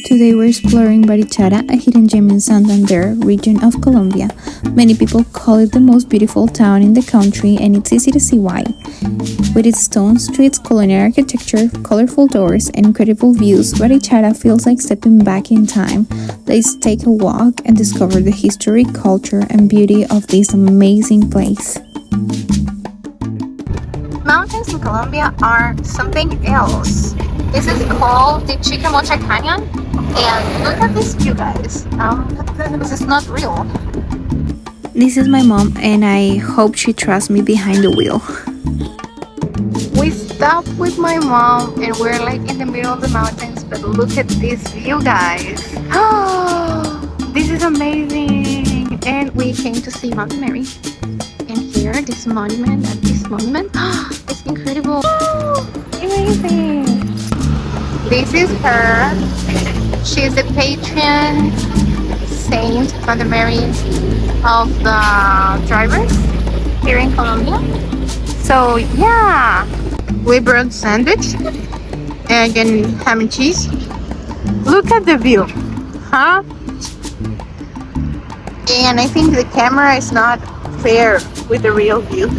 Today we're exploring Barichara, a hidden gem in Santander region of Colombia. Many people call it the most beautiful town in the country, and it's easy to see why. With its stone streets, colonial architecture, colorful doors, and incredible views, Barichara feels like stepping back in time. Let's take a walk and discover the history, culture, and beauty of this amazing place. Mountains in Colombia are something else. This is called the Chicamocha Canyon, and look at this view, guys. This is not real. This is my mom, and I hope she trusts me behind the wheel. We stopped with my mom, and we're like in the middle of the mountains, but look at this view, guys. Oh, this is amazing. And we came to see Mount Mary. And here, this monument, it's incredible. Amazing. This is her. She's the patron saint, Mother Mary, of the drivers here in Colombia. So yeah, we brought sandwich, egg and ham and cheese. Look at the view, huh? And I think the camera is not fair with the real view.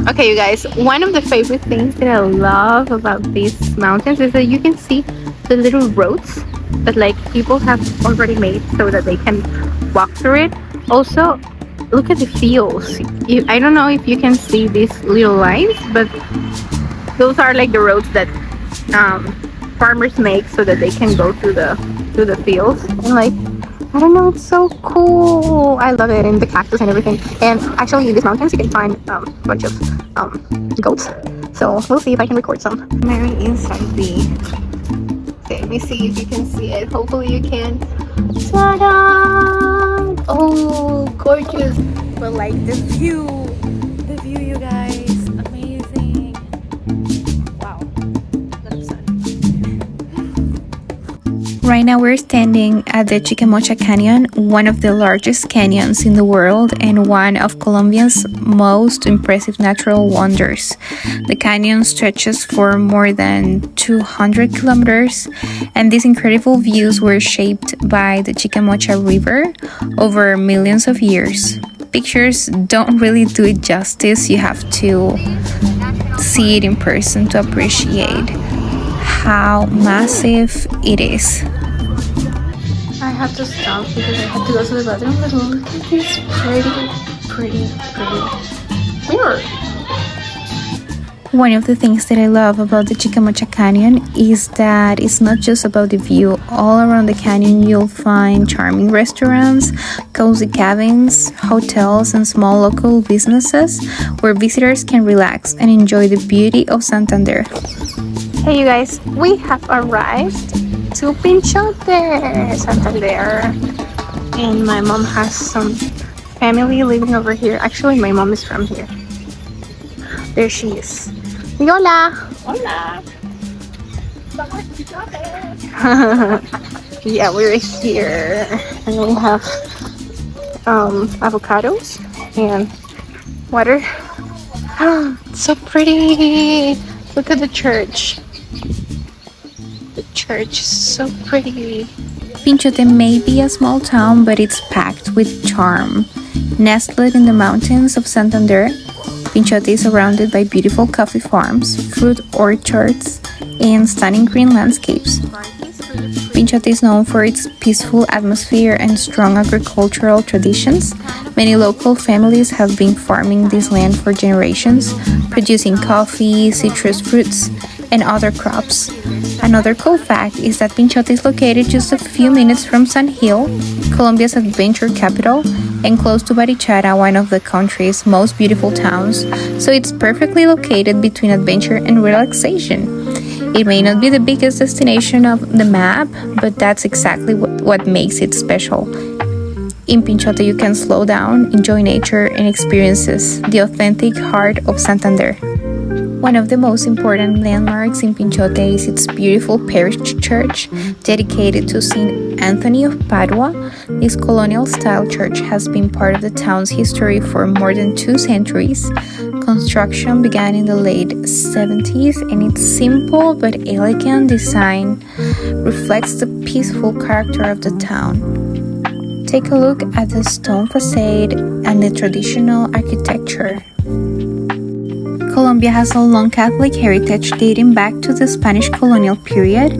Okay, you guys, one of the favorite things that I love about these mountains is that you can see the little roads that like people have already made so that they can walk through it. Also, look at the fields. I don't know if you can see these little lines, but those are like the roads that farmers make so that they can go through the fields. And like, I don't know, it's so cool. I love it, and the cactus and everything. And actually in these mountains you can find a bunch of goats. So we'll see if I can record some. Mary inside the... Okay, let me see if you can see it. Hopefully you can. Ta-da! Oh, gorgeous. But like the view, you guys, amazing. Wow, lot of sun. Right now we're standing at the Chicamocha Canyon, one of the largest canyons in the world and one of Colombia's most impressive natural wonders. The canyon stretches for more than 200 kilometers, and these incredible views were shaped by the Chicamocha River over millions of years. Pictures don't really do it justice. You have to see it in person to appreciate how massive it is. I have to stop because I have to go to the bathroom, but look at this pretty mirror. One of the things that I love about the Chicamocha Canyon is that it's not just about the view. All around the canyon you'll find charming restaurants, cozy cabins, hotels, and small local businesses where visitors can relax and enjoy the beauty of Santander. Hey you guys, we have arrived to Pinchote, Santander. And my mom has some family living over here. Actually, my mom is from here. There she is. Hola! Hola! Yeah, we're here. And we have avocados and water. So pretty! Look at the church. The church is so pretty. Pinchote may be a small town, but it's packed with charm. Nestled in the mountains of Santander, Pinchote is surrounded by beautiful coffee farms, fruit orchards, and stunning green landscapes. Pinchote is known for its peaceful atmosphere and strong agricultural traditions. Many local families have been farming this land for generations, producing coffee, citrus fruits, and other crops. Another cool fact is that Pinchote is located just a few minutes from San Gil, Colombia's adventure capital, and close to Barichara, one of the country's most beautiful towns, so it's perfectly located between adventure and relaxation. It may not be the biggest destination of the map, but that's exactly what makes it special. In Pinchote you can slow down, enjoy nature, and experiences the authentic heart of Santander. One of the most important landmarks in Pinchote is its beautiful parish church dedicated to Saint Anthony of Padua. This colonial-style church has been part of the town's history for more than 2 centuries. Construction began in the late 70s, and its simple but elegant design reflects the peaceful character of the town. Take a look at the stone facade and the traditional architecture. Colombia has a long Catholic heritage dating back to the Spanish colonial period.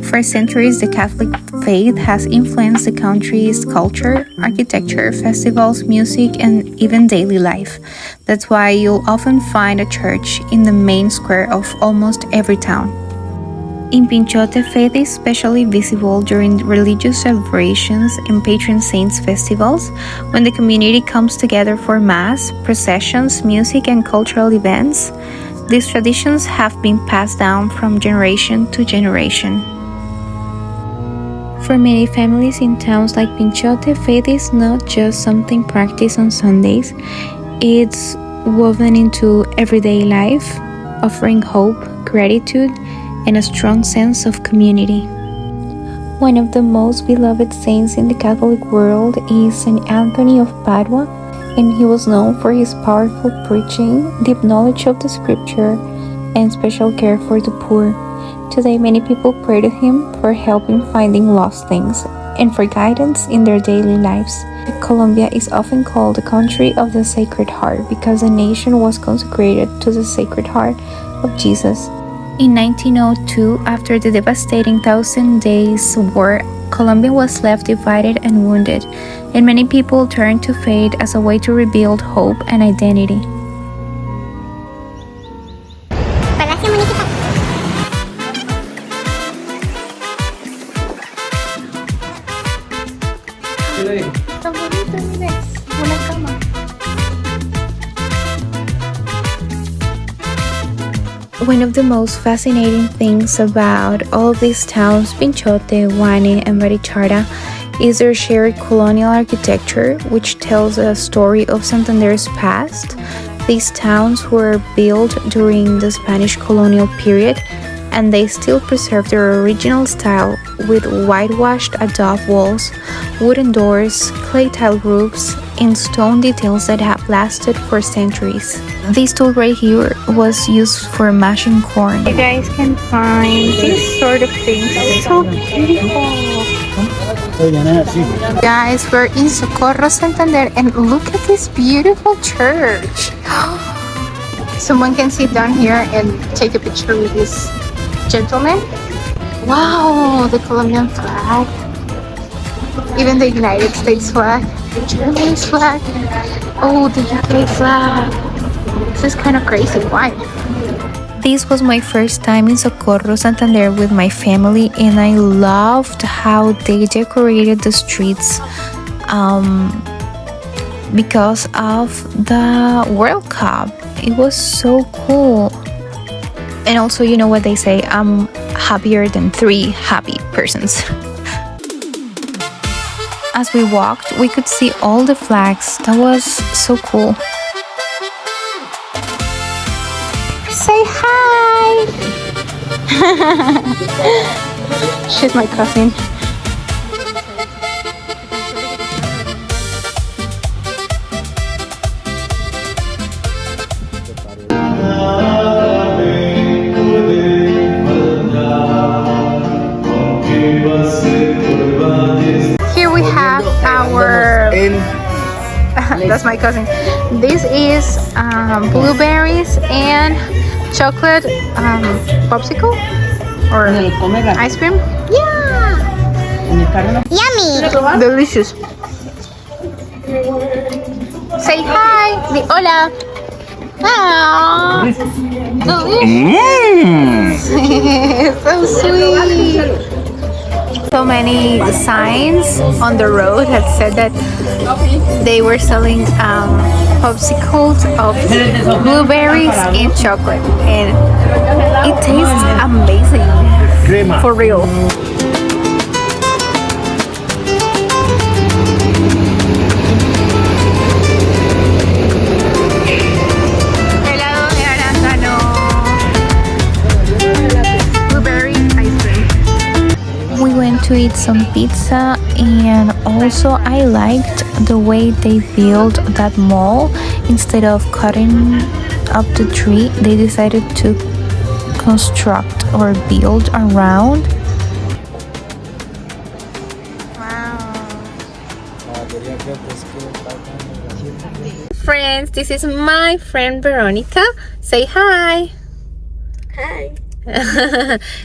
For centuries, the Catholic faith has influenced the country's culture, architecture, festivals, music, and even daily life. That's why you'll often find a church in the main square of almost every town. In Pinchote, faith is especially visible during religious celebrations and patron saints festivals, when the community comes together for mass, processions, music, and cultural events. These traditions have been passed down from generation to generation. For many families in towns like Pinchote, faith is not just something practiced on Sundays. It's woven into everyday life, offering hope, gratitude, and a strong sense of community. One of the most beloved saints in the Catholic world is Saint Anthony of Padua, and he was known for his powerful preaching, deep knowledge of the scripture, and special care for the poor. Today, many people pray to him for help in finding lost things and for guidance in their daily lives. Colombia is often called the country of the Sacred Heart because the nation was consecrated to the Sacred Heart of Jesus. In 1902, after the devastating Thousand Days War, Colombia was left divided and wounded, and many people turned to faith as a way to rebuild hope and identity. One of the most fascinating things about all of these towns, Pinchote, Huane, and Barichara, is their shared colonial architecture, which tells a story of Santander's past. These towns were built during the Spanish colonial period, and they still preserve their original style with whitewashed adobe walls, wooden doors, clay tile roofs, and stone details that have lasted for centuries. This tool right here was used for mashing corn. You guys can find these sort of things. So beautiful. Guys, we're in Socorro, Santander, and look at this beautiful church. Someone can sit down here and take a picture with this gentleman. Wow, the Colombian flag, even the United States flag, the Germany's flag, oh, the UK flag. This is kind of crazy. Why? This was my first time in Socorro, Santander with my family, and I loved how they decorated the streets because of the World Cup. It was so cool. And also, you know what they say, I'm happier than 3 happy persons. As we walked, we could see all the flags. That was so cool. Say hi! She's my cousin. Here we have our that's my cousin. This is blueberries and chocolate popsicle or ice cream. Yeah, yummy, delicious. Say hi, di hola. Delicious. So sweet. So many signs on the road that said that they were selling popsicles of blueberries and chocolate, and it tastes amazing, for real. To eat some pizza, and also I liked the way they built that mall. Instead of cutting up the tree, they decided to construct or build around. friends, this is my friend Veronica. Say hi. Hi.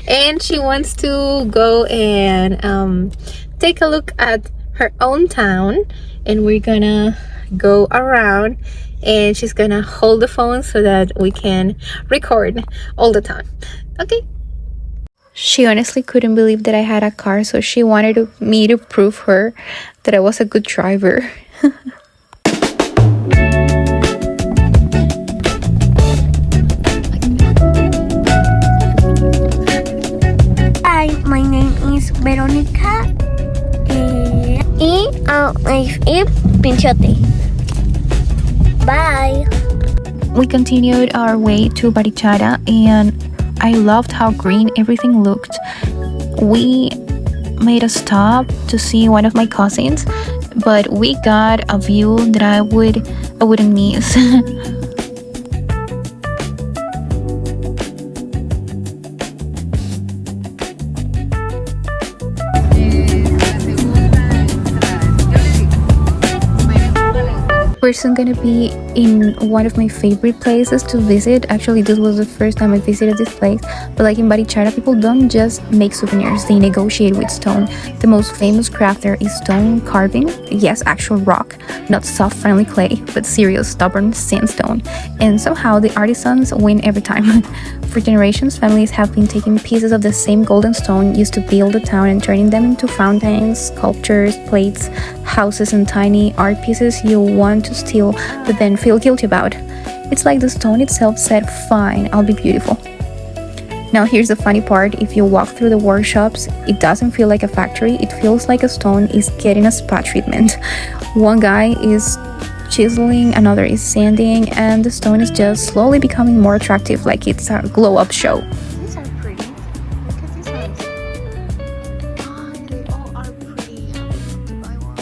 And she wants to go and take a look at her own town, and we're gonna go around, and she's gonna hold the phone so that we can record all the time. Okay. She honestly couldn't believe that I had a car, so she wanted me to prove her that I was a good driver. Hi, my name is Veronica. Y Pinchote. Bye. We continued our way to Barichara, and I loved how green everything looked. We made a stop to see one of my cousins, but we got a view that I wouldn't miss. We're soon gonna be in one of my favorite places to visit. Actually, this was the first time I visited this place. But like in Barichara, people don't just make souvenirs, they negotiate with stone. The most famous craft there is stone carving. Yes, actual rock, not soft friendly clay, but serious stubborn sandstone. And somehow the artisans win every time. For generations, families have been taking pieces of the same golden stone used to build the town and turning them into fountains, sculptures, plates, houses, and tiny art pieces you want to steal but then feel guilty about. It's like the stone itself said, fine, I'll be beautiful. Now here's the funny part, if you walk through the workshops, it doesn't feel like a factory, it feels like a stone is getting a spa treatment. One guy is chiseling, another is sanding, and the stone is just slowly becoming more attractive, like it's a glow-up show. These are pretty. Look at these ones. Oh, they all are pretty. I'm going to buy one.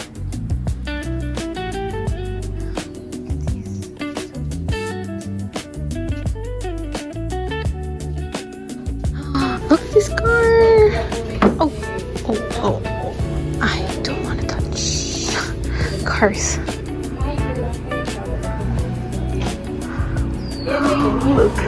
Look at this car. Oh. I don't want to touch cars. Look.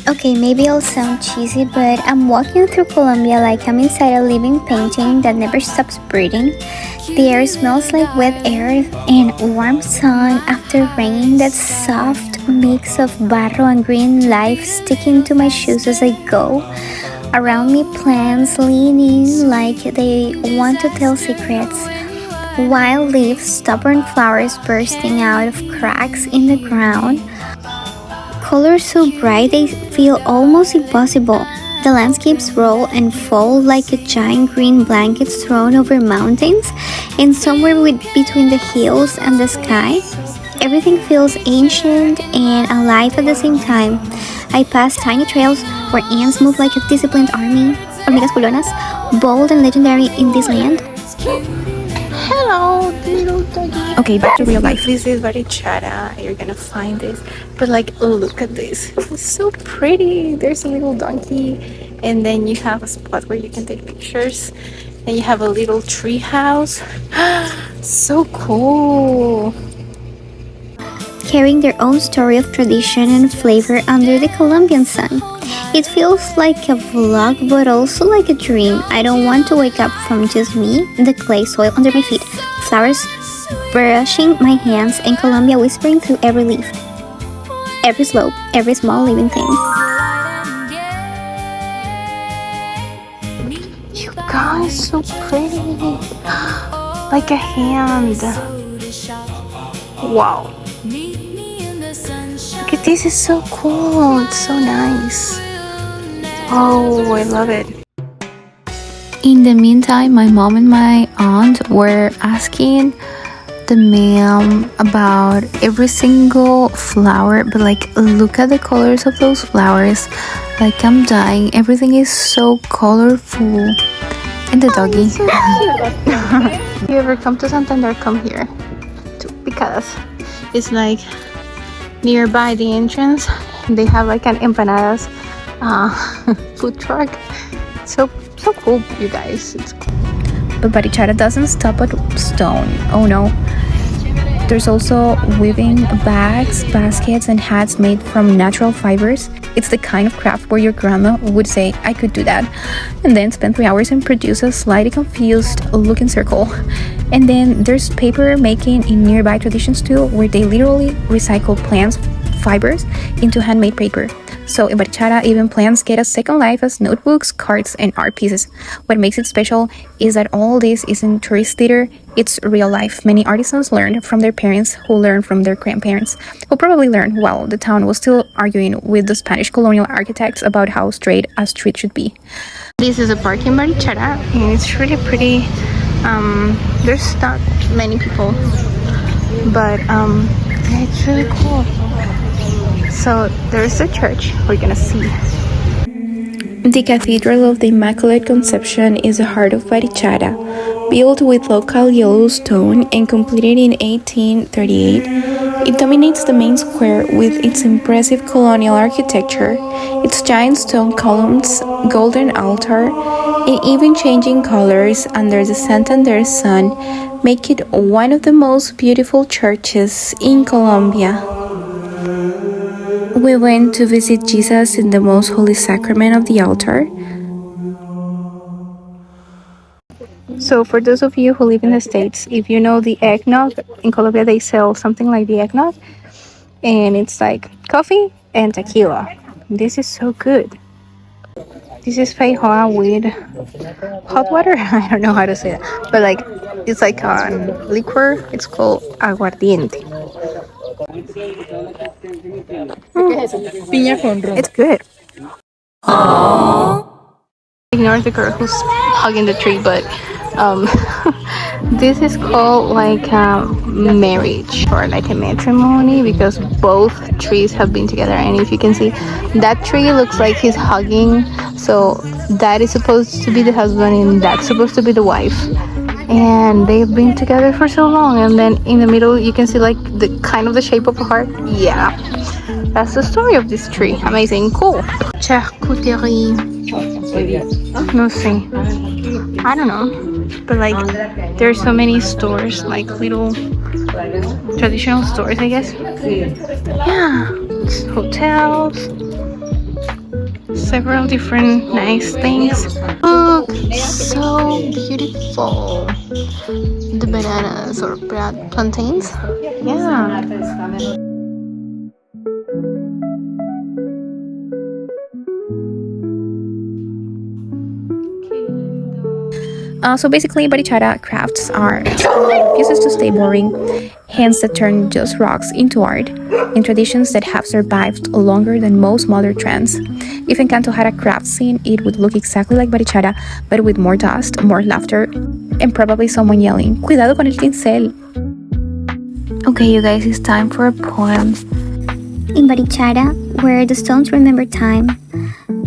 Okay, maybe I'll sound cheesy, but I'm walking through Colombia like I'm inside a living painting that never stops breathing. The air smells like wet earth and warm sun after rain. That soft mix of barro and green life sticking to my shoes as I go. Around me, plants leaning like they want to tell secrets. Wild leaves, stubborn flowers bursting out of cracks in the ground. Colors so bright they feel almost impossible. The landscapes roll and fall like a giant green blanket thrown over mountains, and somewhere between the hills and the sky, everything feels ancient and alive at the same time. I pass tiny trails where ants move like a disciplined army, hormigas culonas, bold and legendary in this land. Hello, little doggy. Okay, back to real life. This is Barichara. You're gonna find this, but like, look at this. It's so pretty. There's a little donkey, and then you have a spot where you can take pictures. Then you have a little tree house. So cool. Carrying their own story of tradition and flavor under the Colombian sun. It feels like a vlog, but also like a dream. I don't want to wake up from just me, the clay soil under my feet, flowers brushing my hands, and Colombia whispering through every leaf, every slope, every small living thing. You guys, so pretty. Like a hand. Wow. Look at this, is so cool. It's so nice. Oh, I love it. In the meantime, my mom and my aunt were asking the ma'am about every single flower, but like, look at the colors of those flowers. Like, I'm dying. Everything is so colorful. And the doggy. So cute. If you ever come to Santander, come here too, because it's like nearby the entrance. They have like an empanadas food truck. So cool, you guys. It's cool. But Barichara doesn't stop at stone. Oh no. There's also weaving bags, baskets, and hats made from natural fibers. It's the kind of craft where your grandma would say, I could do that, and then spend 3 hours and produce a slightly confused looking circle. And then there's paper making in nearby traditions too, where they literally recycle plant fibers into handmade paper. So in Barichara, even plants get a second life as notebooks, cards, and art pieces. What makes it special is that all this isn't tourist theater, it's real life. Many artisans learned from their parents, who learned from their grandparents, who probably learned while the town was still arguing with the Spanish colonial architects about how straight a street should be. This is a park in Barichara, and it's really pretty. There's not many people, but it's really cool. So there's a church we're gonna see. The Cathedral of the Immaculate Conception is the heart of Barichara. Built with local yellow stone and completed in 1838, it dominates the main square with its impressive colonial architecture, its giant stone columns, golden altar, and even changing colors under the Santander sun make it one of the most beautiful churches in Colombia. We went to visit Jesus in the most holy sacrament of the altar. So for those of you who live in the States, if you know the eggnog, in Colombia they sell something like the eggnog, and it's like coffee and tequila. This is so good. This is feijoa with hot water. I don't know how to say that, but like it's like a liquor. It's called aguardiente. It's good. Ignore the girl who's hugging the tree, but this is called like a marriage or like a matrimony, because both trees have been together. And if you can see, that tree looks like he's hugging, so that is supposed to be the husband and that's supposed to be the wife, and they've been together for so long. And then in the middle you can see like the kind of the shape of a heart. Yeah, that's the story of this tree. Amazing. Cool. Charcuterie, no sé, I don't know, but like there's so many stores, like little traditional stores, I guess. Yeah, it's hotels, several different nice things. Look, so beautiful. The bananas or plantains. Yeah. So basically, Barichara crafts are refuses to stay boring, hence the turn just rocks into art, in traditions that have survived longer than most modern trends. If Encanto had a craft scene, it would look exactly like Barichara, but with more dust, more laughter, and probably someone yelling, "Cuidado con el pincel!" Okay, you guys, it's time for a poem. In Barichara, where the stones remember time,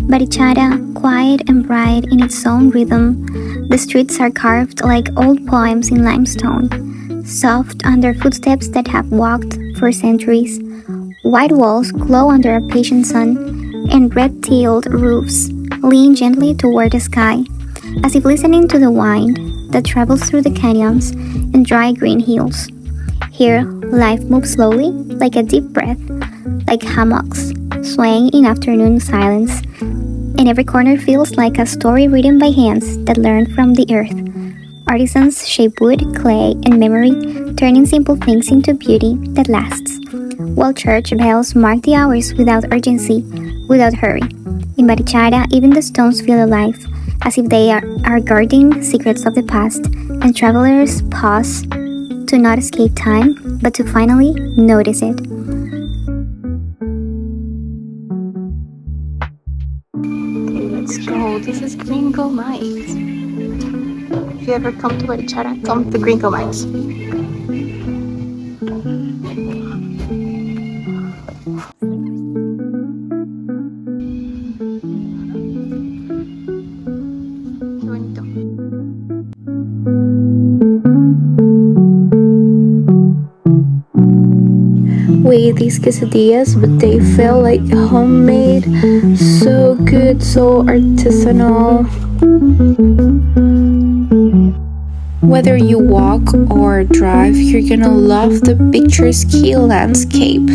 Barichara, quiet and bright in its own rhythm, the streets are carved like old poems in limestone, soft under footsteps that have walked for centuries. White walls glow under a patient sun, and red-tiled roofs lean gently toward the sky, as if listening to the wind that travels through the canyons and dry green hills. Here, life moves slowly, like a deep breath, like hammocks swaying in afternoon silence, and every corner feels like a story written by hands that learned from the earth. Artisans shape wood, clay, and memory, turning simple things into beauty that lasts, while church bells mark the hours without urgency, without hurry. In Barichara, even the stones feel alive, as if they are guarding secrets of the past, and travelers pause to not escape time, but to finally notice it. Let's go. This is Gringo Mines. If you ever come to Barichara, come to Gringo Mines. Qué bonito. ate these quesadillas, but they felt like homemade, so good, so artisanal. Whether you walk or drive, you're gonna love the picturesque landscape.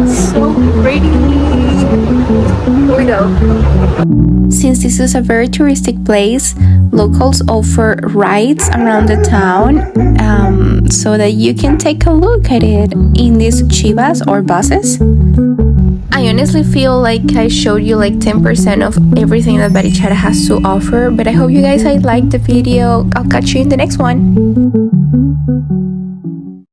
So pretty. Here we go. Since this is a very touristic place, locals offer rides around the town so that you can take a look at it in these chivas or buses. I honestly feel like I showed you like 10% of everything that Barichara has to offer, but I hope you guys liked the video. I'll catch you in the next one.